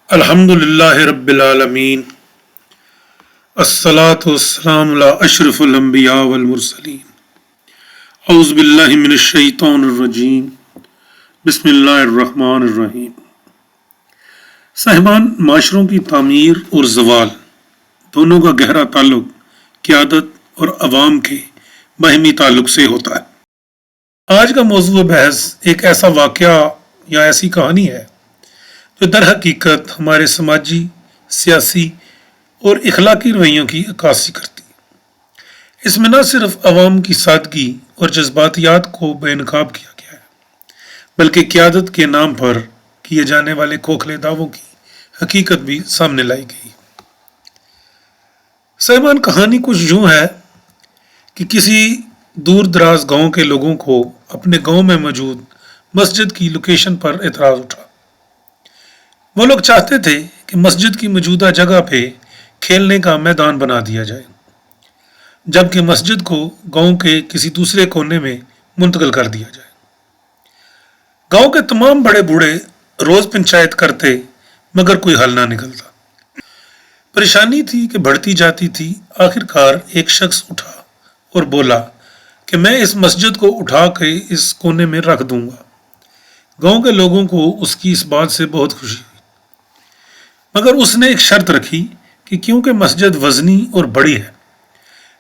الحمدللہ رب العالمین الصلاۃ والسلام علی اشرف الانبیاء والمرسلین اعوذ باللہ من الشیطان الرجیم بسم اللہ الرحمن الرحیم۔ صاحبان، معاشروں کی تعمیر اور زوال دونوں کا گہرا تعلق قیادت اور عوام کے باہمی تعلق سے ہوتا ہے۔ آج کا موضوع بحث ایک ایسا واقعہ یا ایسی کہانی ہے جو در حقیقت ہمارے سماجی، سیاسی اور اخلاقی رویوں کی عکاسی کرتی ہے۔ اس میں نہ صرف عوام کی سادگی اور جذباتیات کو بے نقاب کیا گیا ہے، بلکہ قیادت کے نام پر کیے جانے والے کھوکھلے دعووں کی حقیقت بھی سامنے لائی گئی۔ صاحبان، کہانی کچھ یوں ہے کہ کسی دور دراز گاؤں کے لوگوں کو اپنے گاؤں میں موجود مسجد کی لوکیشن پر اعتراض اٹھا۔ وہ لوگ چاہتے تھے کہ مسجد کی موجودہ جگہ پہ کھیلنے کا میدان بنا دیا جائے، جبکہ مسجد کو گاؤں کے کسی دوسرے کونے میں منتقل کر دیا جائے۔ گاؤں کے تمام بڑے بوڑھے روز پنچایت کرتے مگر کوئی حل نہ نکلتا۔ پریشانی تھی کہ بڑھتی جاتی تھی۔ آخر کار ایک شخص اٹھا اور بولا کہ میں اس مسجد کو اٹھا کے اس کونے میں رکھ دوں گا۔ گاؤں کے لوگوں کو اس کی اس بات سے بہت خوشی ہوئی، مگر اس نے ایک شرط رکھی کہ کیونکہ مسجد وزنی اور بڑی ہے،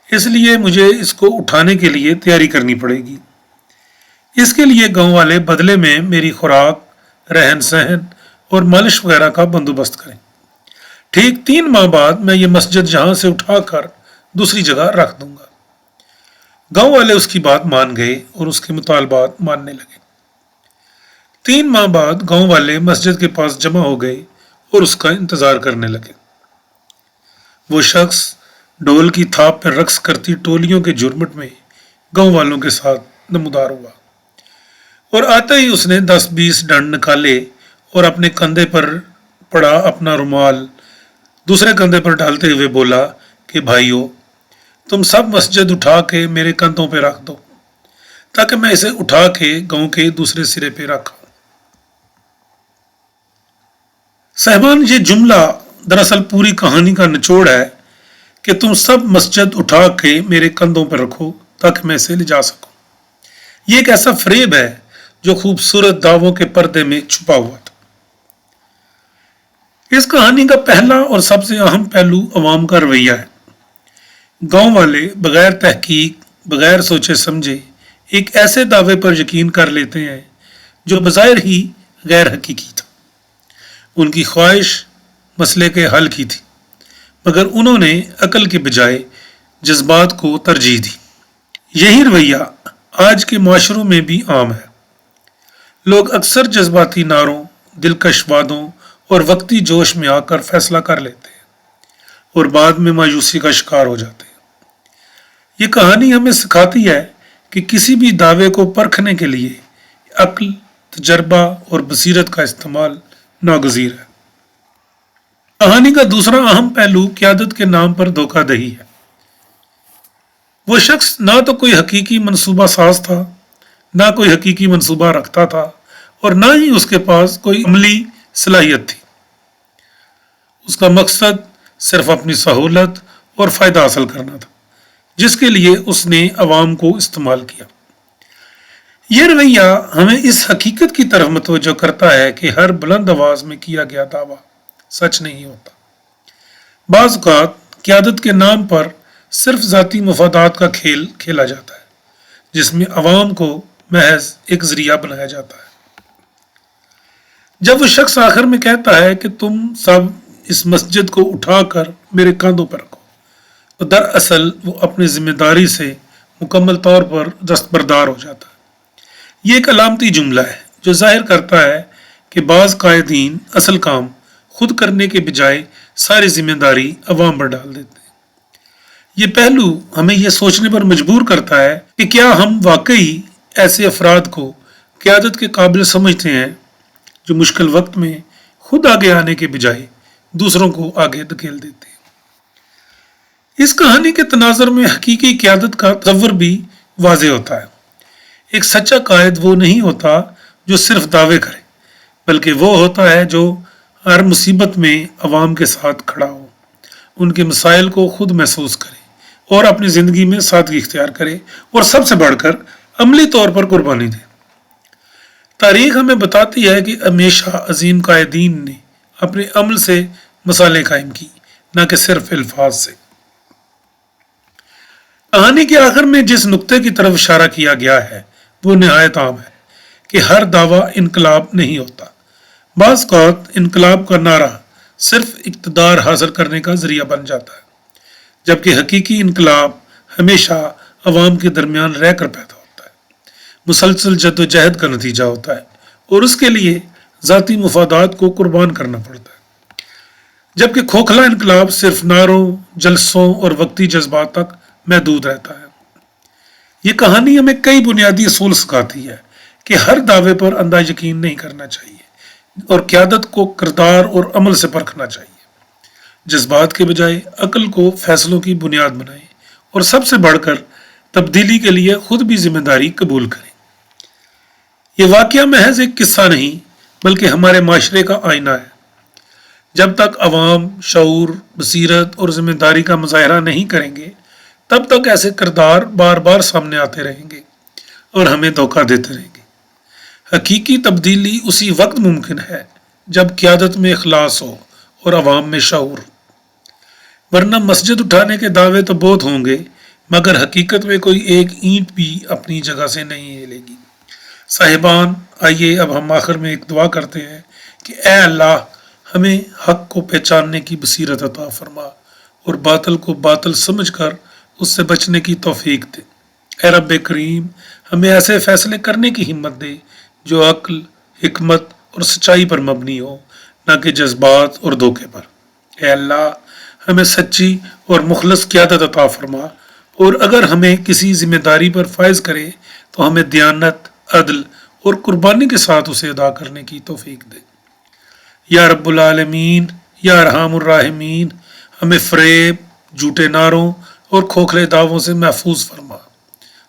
اس لیے مجھے اس کو اٹھانے کے لیے تیاری کرنی پڑے گی۔ اس کے لیے گاؤں والے بدلے میں میری خوراک، رہن سہن اور مالش وغیرہ کا بندوبست کریں۔ ٹھیک 3 ماہ بعد میں یہ مسجد یہاں سے اٹھا کر دوسری جگہ رکھ دوں گا۔ گاؤں والے اس کی بات مان گئے اور اس کے مطالبات ماننے لگے۔ 3 ماہ بعد گاؤں والے مسجد کے پاس جمع ہو گئے اور اس کا انتظار کرنے لگے۔ وہ شخص ڈول کی تھاپ پر رقص کرتی ٹولیوں کے جھرمٹ میں گاؤں والوں کے ساتھ نمودار ہوا، اور آتے ہی اس نے 10-20 ڈنڈ نکالے اور اپنے کندھے پر پڑا اپنا رومال دوسرے کندھے پر ڈالتے ہوئے بولا کہ بھائیو، تم سب مسجد اٹھا کے میرے کندھوں پہ رکھ دو تاکہ میں اسے اٹھا کے گاؤں کے دوسرے سرے پہ رکھوں۔ صاحبان، یہ جملہ دراصل پوری کہانی کا نچوڑ ہے کہ تم سب مسجد اٹھا کے میرے کندھوں پر رکھو تاکہ میں اسے لے جا سکوں۔ یہ ایک ایسا فریب ہے جو خوبصورت دعووں کے پردے میں چھپا ہوا تھا۔ اس کہانی کا پہلا اور سب سے اہم پہلو عوام کا رویہ ہے۔ گاؤں والے بغیر تحقیق، بغیر سوچے سمجھے ایک ایسے دعوے پر یقین کر لیتے ہیں جو بظاہر ہی غیر حقیقی تھا۔ ان کی خواہش مسئلے کے حل کی تھی، مگر انہوں نے عقل کے بجائے جذبات کو ترجیح دی۔ یہی رویہ آج کے معاشروں میں بھی عام ہے۔ لوگ اکثر جذباتی نعروں، دلکش وعدوں اور وقتی جوش میں آ کر فیصلہ کر لیتے ہیں اور بعد میں مایوسی کا شکار ہو جاتے ہیں۔ یہ کہانی ہمیں سکھاتی ہے کہ کسی بھی دعوے کو پرکھنے کے لیے عقل، تجربہ اور بصیرت کا استعمال ناگزیر ہے۔ کہانی کا دوسرا اہم پہلو قیادت کے نام پر دھوکہ دہی ہے۔ وہ شخص نہ تو کوئی حقیقی منصوبہ ساز تھا، نہ کوئی حقیقی منصوبہ رکھتا تھا، اور نہ ہی اس کے پاس کوئی عملی صلاحیت تھی۔ اس کا مقصد صرف اپنی سہولت اور فائدہ حاصل کرنا تھا، جس کے لیے اس نے عوام کو استعمال کیا۔ یہ رویہ ہمیں اس حقیقت کی طرف متوجہ کرتا ہے کہ ہر بلند آواز میں کیا گیا دعویٰ سچ نہیں ہوتا۔ بعض اوقات قیادت کے نام پر صرف ذاتی مفادات کا کھیل کھیلا جاتا ہے، جس میں عوام کو محض ایک ذریعہ بنایا جاتا ہے۔ جب وہ شخص آخر میں کہتا ہے کہ تم سب اس مسجد کو اٹھا کر میرے کاندھوں پر رکھو، تو دراصل وہ اپنی ذمہ داری سے مکمل طور پر دستبردار ہو جاتا ہے۔ یہ ایک علامتی جملہ ہے جو ظاہر کرتا ہے کہ بعض قائدین اصل کام خود کرنے کے بجائے ساری ذمہ داری عوام پر ڈال دیتے ہیں۔ یہ پہلو ہمیں یہ سوچنے پر مجبور کرتا ہے کہ کیا ہم واقعی ایسے افراد کو قیادت کے قابل سمجھتے ہیں جو مشکل وقت میں خود آگے آنے کے بجائے دوسروں کو آگے دھکیل دیتے ہیں۔ اس کہانی کے تناظر میں حقیقی قیادت کا تصور بھی واضح ہوتا ہے۔ ایک سچا قائد وہ نہیں ہوتا جو صرف دعوے کرے، بلکہ وہ ہوتا ہے جو ہر مصیبت میں عوام کے ساتھ کھڑا ہو، ان کے مسائل کو خود محسوس کرے اور اپنی زندگی میں سادگی اختیار کرے اور سب سے بڑھ کر عملی طور پر قربانی دے۔ تاریخ ہمیں بتاتی ہے کہ ہمیشہ عظیم قائدین نے اپنے عمل سے مثالیں قائم کی، نہ کہ صرف الفاظ سے۔ کہانی کے آخر میں جس نقطے کی طرف اشارہ کیا گیا ہے وہ نہایت عام ہے کہ ہر دعویٰ انقلاب نہیں ہوتا۔ بعض اوقات انقلاب کا نعرہ صرف اقتدار حاصل کرنے کا ذریعہ بن جاتا ہے، جبکہ حقیقی انقلاب ہمیشہ عوام کے درمیان رہ کر پیدا ہوتا ہے، مسلسل جد و جہد کا نتیجہ ہوتا ہے اور اس کے لیے ذاتی مفادات کو قربان کرنا پڑتا ہے، جبکہ کھوکھلا انقلاب صرف نعروں، جلسوں اور وقتی جذبات تک محدود رہتا ہے۔ یہ کہانی ہمیں کئی بنیادی اصول سکھاتی ہے کہ ہر دعوے پر اندھا یقین نہیں کرنا چاہیے اور قیادت کو کردار اور عمل سے پرکھنا چاہیے۔ جذبات کے بجائے عقل کو فیصلوں کی بنیاد بنائیں اور سب سے بڑھ کر تبدیلی کے لیے خود بھی ذمہ داری قبول کریں۔ یہ واقعہ محض ایک قصہ نہیں بلکہ ہمارے معاشرے کا آئینہ ہے۔ جب تک عوام شعور، بصیرت اور ذمہ داری کا مظاہرہ نہیں کریں گے تب تک ایسے کردار بار بار سامنے آتے رہیں گے اور ہمیں دھوکہ دیتے رہیں گے۔ حقیقی تبدیلی اسی وقت ممکن ہے جب قیادت میں اخلاص ہو اور عوام میں شعور، ورنہ مسجد اٹھانے کے دعوے تو بہت ہوں گے مگر حقیقت میں کوئی ایک اینٹ بھی اپنی جگہ سے نہیں ہلے گی۔ صاحبان، آئیے اب ہم آخر میں ایک دعا کرتے ہیں کہ اے اللہ ہمیں حق کو پہچاننے کی بصیرت عطا فرما اور باطل کو باطل سمجھ کر اس سے بچنے کی توفیق دے۔ اے رب کریم، ہمیں ایسے فیصلے کرنے کی ہمت دے جو عقل، حکمت اور سچائی پر مبنی ہو، نہ کہ جذبات اور دھوکے پر۔ اے اللہ ہمیں سچی اور مخلص قیادت عطا فرما اور اگر ہمیں کسی ذمہ داری پر فائز کرے تو ہمیں دیانت، عدل اور قربانی کے ساتھ اسے ادا کرنے کی توفیق دے۔ یا رب العالمین، یا ارحم الراحمین، ہمیں فریب، جھوٹے نعروں اور کھوکھلے دعووں سے محفوظ فرما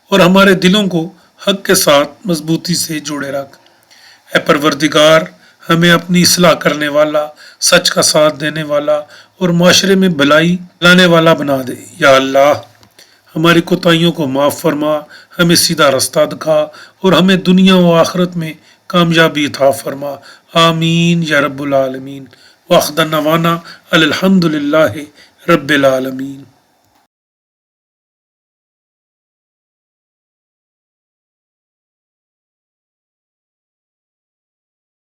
اور ہمارے دلوں کو حق کے ساتھ مضبوطی سے جوڑے رکھ۔ اے پروردگار، ہمیں اپنی اصلاح کرنے والا، سچ کا ساتھ دینے والا اور معاشرے میں بھلائی لانے والا بنا دے۔ یا اللہ ہماری کوتاہیوں کو معاف فرما، ہمیں سیدھا رستہ دکھا اور ہمیں دنیا و آخرت میں کامیابی عطا فرما۔ آمین یا رب العالمین۔ واخر دعوانا الحمد للہ رب العالمین۔